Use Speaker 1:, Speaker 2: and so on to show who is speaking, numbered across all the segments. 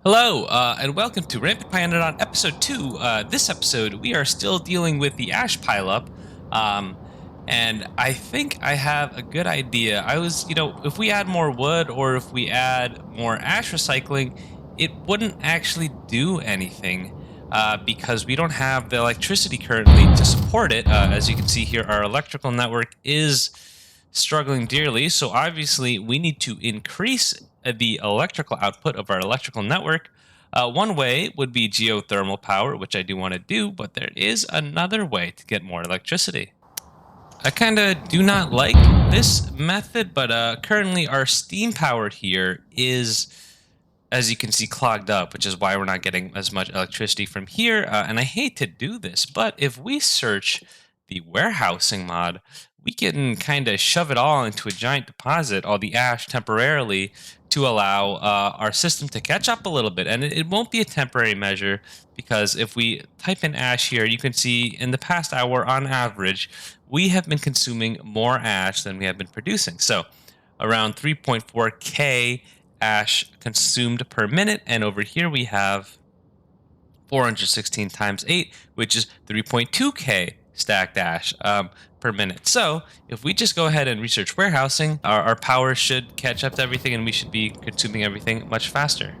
Speaker 1: Hello, and welcome to Rampant Pyanodon Episode 2. This episode, we are still dealing with the ash pileup, um, and I think I have a good idea. If we add more wood or if we add more ash recycling, it wouldn't actually do anything because we don't have the electricity currently to support it. As you can see here, our electrical network is struggling dearly, so obviously we need to increase the electrical output of our electrical network. One way would be geothermal power, which I do want to do, but there is another way to get more electricity. I kind of do not like this method, but currently our steam power here is, as you can see, clogged up, which is why we're not getting as much electricity from here. And I hate to do this, but if we search the warehousing mod, we can kind of shove it all into a giant deposit, all the ash temporarily, to allow our system to catch up a little bit. And it won't be a temporary measure, because if we type in ash here, you can see in the past hour, on average, we have been consuming more ash than we have been producing. So around 3.4K ash consumed per minute. And over here we have 416 times 8, which is 3.2K stacked ash per minute. So if we just go ahead and research warehousing, our power should catch up to everything and we should be consuming everything much faster.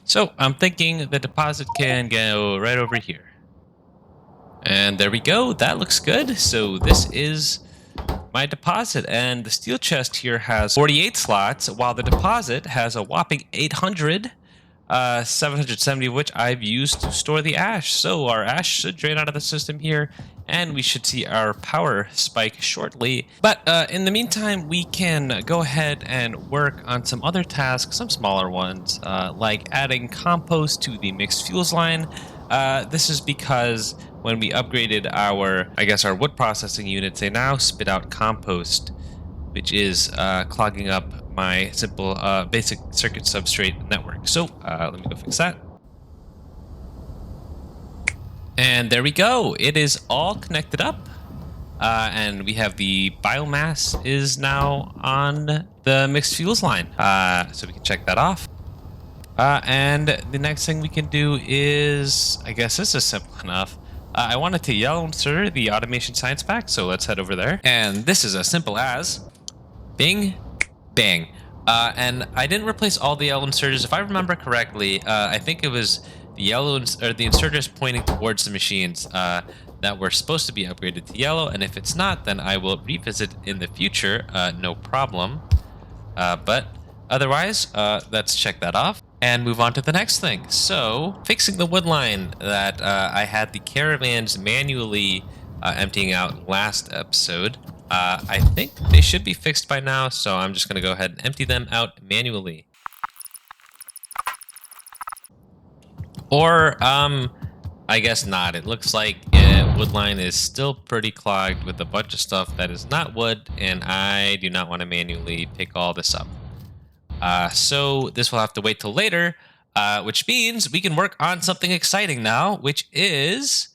Speaker 1: So I'm thinking the deposit can go right over here. And there we go. That looks good. So this is my deposit, and the steel chest here has 48 slots, while the deposit has a whopping 800, 770 of which I've used to store the ash. So our ash should drain out of the system here, and we should see our power spike shortly. But in the meantime, we can go ahead and work on some other tasks, some smaller ones, like adding compost to the mixed fuels line. This is because when we upgraded our wood processing units, they now spit out compost, which is clogging up my simple basic circuit substrate network. So let me go fix that. And there we go. It is all connected up. And we have the biomass is now on the mixed fuels line. So we can check that off. And the next thing we can do is, I guess this is simple enough. I wanted to yellow insert the automation science pack, so let's head over there. And this is as simple as bing, bang. And I didn't replace all the yellow inserters. If I remember correctly, I think it was the yellow or the inserters pointing towards the machines that were supposed to be upgraded to yellow. And if it's not, then I will revisit in the future, no problem. But otherwise, let's check that off and move on to the next thing. So, fixing the wood line that I had the caravans manually emptying out last episode. I think they should be fixed by now, so I'm just going to go ahead and empty them out manually. Or, I guess not. It looks like wood line is still pretty clogged with a bunch of stuff that is not wood, and I do not want to manually pick all this up. So this will have to wait till later, which means we can work on something exciting now, which is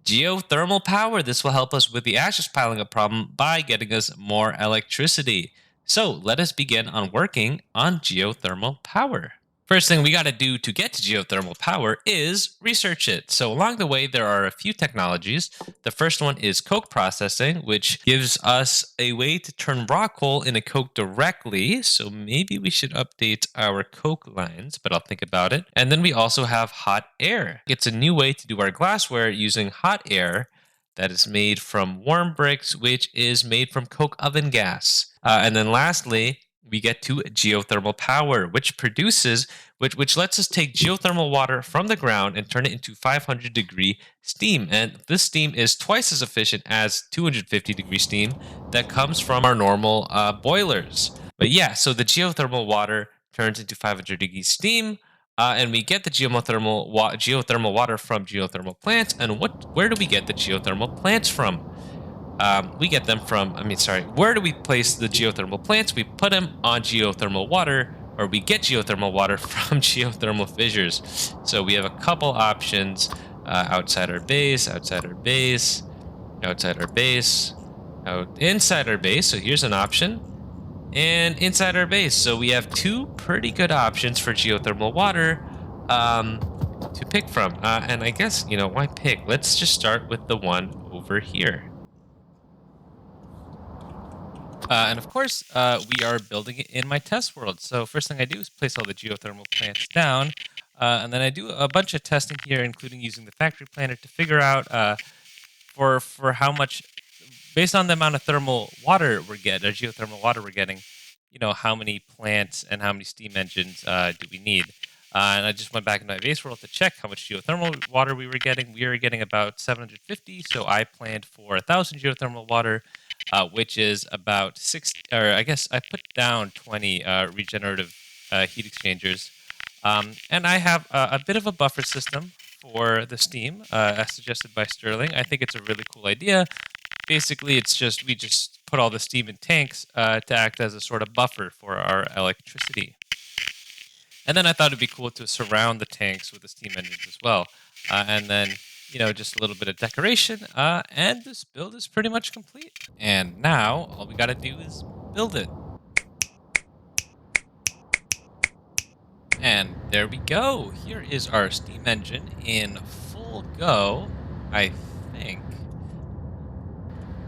Speaker 1: geothermal power. This will help us with the ashes piling up problem by getting us more electricity. So let us begin on working on geothermal power. First thing we got to do to get to geothermal power is research it. So along the way, there are a few technologies. The first one is coke processing, which gives us a way to turn raw coal into coke directly. So maybe we should update our coke lines, but I'll think about it. And then we also have hot air. It's a new way to do our glassware using hot air that is made from warm bricks, which is made from coke oven gas. And then lastly, we get to geothermal power, which lets us take geothermal water from the ground and turn it into 500-degree steam. And this steam is twice as efficient as 250-degree steam that comes from our normal boilers. But yeah, so the geothermal water turns into 500-degree steam, and we get the geothermal water from geothermal plants. And where do we get the geothermal plants from? We get them from, where do we place the geothermal plants? We put them on geothermal water, or we get geothermal water from geothermal fissures. So we have a couple options. outside our base, outside our base, outside our base, inside our base. So here's an option. And inside our base. So we have two pretty good options for geothermal water to pick from. And I guess, why pick? Let's just start with the one over here. And of course, we are building it in my test world. So first thing I do is place all the geothermal plants down. And then I do a bunch of testing here, including using the factory planner to figure out for how much, based on the amount of thermal water we're getting, or geothermal water we're getting, how many plants and how many steam engines do we need. And I just went back in my base world to check how much geothermal water we were getting. We were getting about 750, so I planned for 1,000 geothermal water, which is about 6, or I guess I put down 20 regenerative heat exchangers. And I have a bit of a buffer system for the steam, as suggested by Sterling. I think it's a really cool idea. Basically, we just put all the steam in tanks to act as a sort of buffer for our electricity. And then I thought it'd be cool to surround the tanks with the steam engines as well. And then, just a little bit of decoration, and this build is pretty much complete. And now, all we gotta do is build it. And there we go. Here is our steam engine in full go, I think.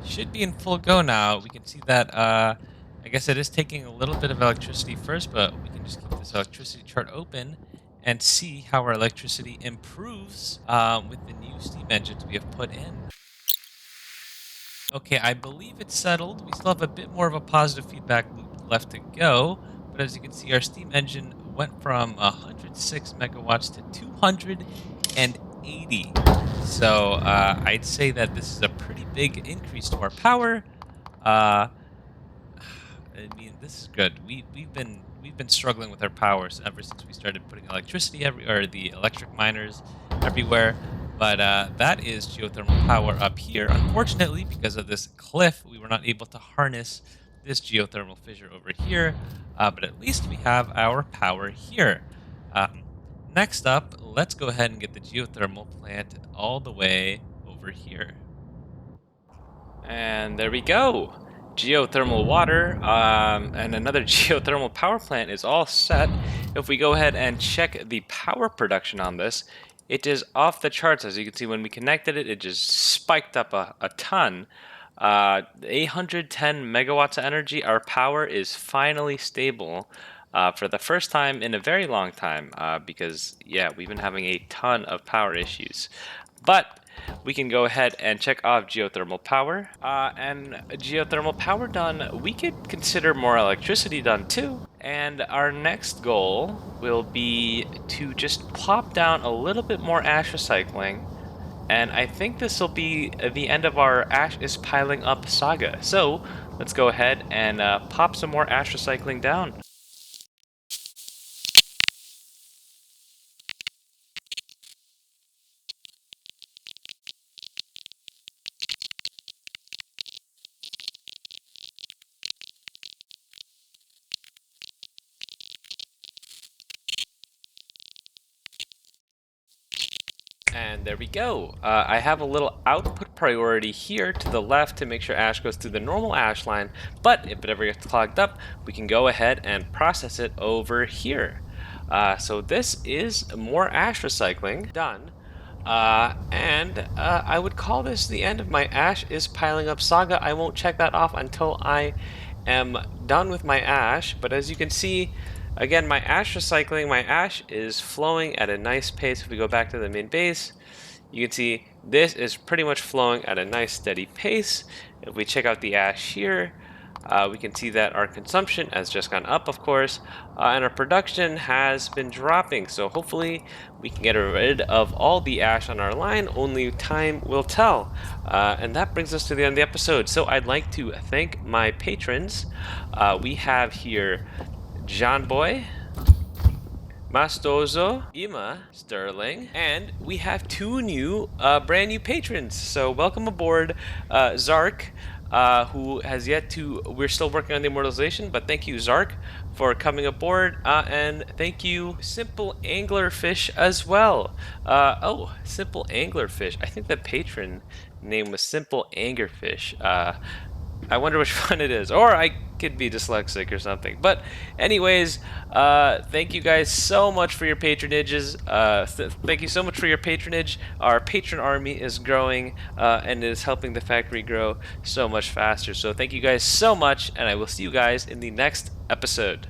Speaker 1: Should be in full go now. We can see that, I guess it is taking a little bit of electricity first, but we can just keep this electricity chart open and see how our electricity improves with the new steam engines we have put in. Okay, I believe it's settled. We still have a bit more of a positive feedback loop left to go, but as you can see, our steam engine went from 106 megawatts to 280. So I'd say that this is a pretty big increase to our power. I mean, this is good. We've been struggling with our powers ever since we started putting electricity or the electric miners everywhere. But that is geothermal power up here. Unfortunately, because of this cliff, we were not able to harness this geothermal fissure over here. But at least we have our power here. Next up, let's go ahead and get the geothermal plant all the way over here. And there we go. Geothermal water and another geothermal power plant is all set. If we go ahead and check the power production on this, it is off the charts. As you can see, when we connected it, it just spiked up a ton. 810 megawatts of energy. Our power is finally stable for the first time in a very long time because, yeah, we've been having a ton of power issues. But we can go ahead and check off geothermal power. And geothermal power done, we could consider more electricity done too. And our next goal will be to just plop down a little bit more ash recycling. And I think this will be the end of our ash is piling up saga. So let's go ahead and pop some more ash recycling down. And there we go. I have a little output priority here to the left to make sure ash goes through the normal ash line, but if it ever gets clogged up, we can go ahead and process it over here. So this is more ash recycling done. And I would call this the end of my ash is piling up saga. I won't check that off until I am done with my ash, but as you can see, again, my ash recycling, my ash is flowing at a nice pace. If we go back to the main base, you can see this is pretty much flowing at a nice steady pace. If we check out the ash here, we can see that our consumption has just gone up, of course, and our production has been dropping. So hopefully we can get rid of all the ash on our line. Only time will tell. And that brings us to the end of the episode. So I'd like to thank my patrons. We have here John Boy, Mastoso, Ima, Sterling, and we have two new, brand new patrons. So welcome aboard, Zark. who has yet to. We're still working on the immortalization, but thank you, Zark, for coming aboard, and thank you, Simple Anglerfish, as well. Oh, Simple Anglerfish. I think the patron name was Simple Anglerfish. I wonder which one it is, or I could be dyslexic or something. But anyways, thank you guys so much for your patronages. Thank you so much for your patronage. Our patron army is growing and is helping the factory grow so much faster. So thank you guys so much, and I will see you guys in the next episode.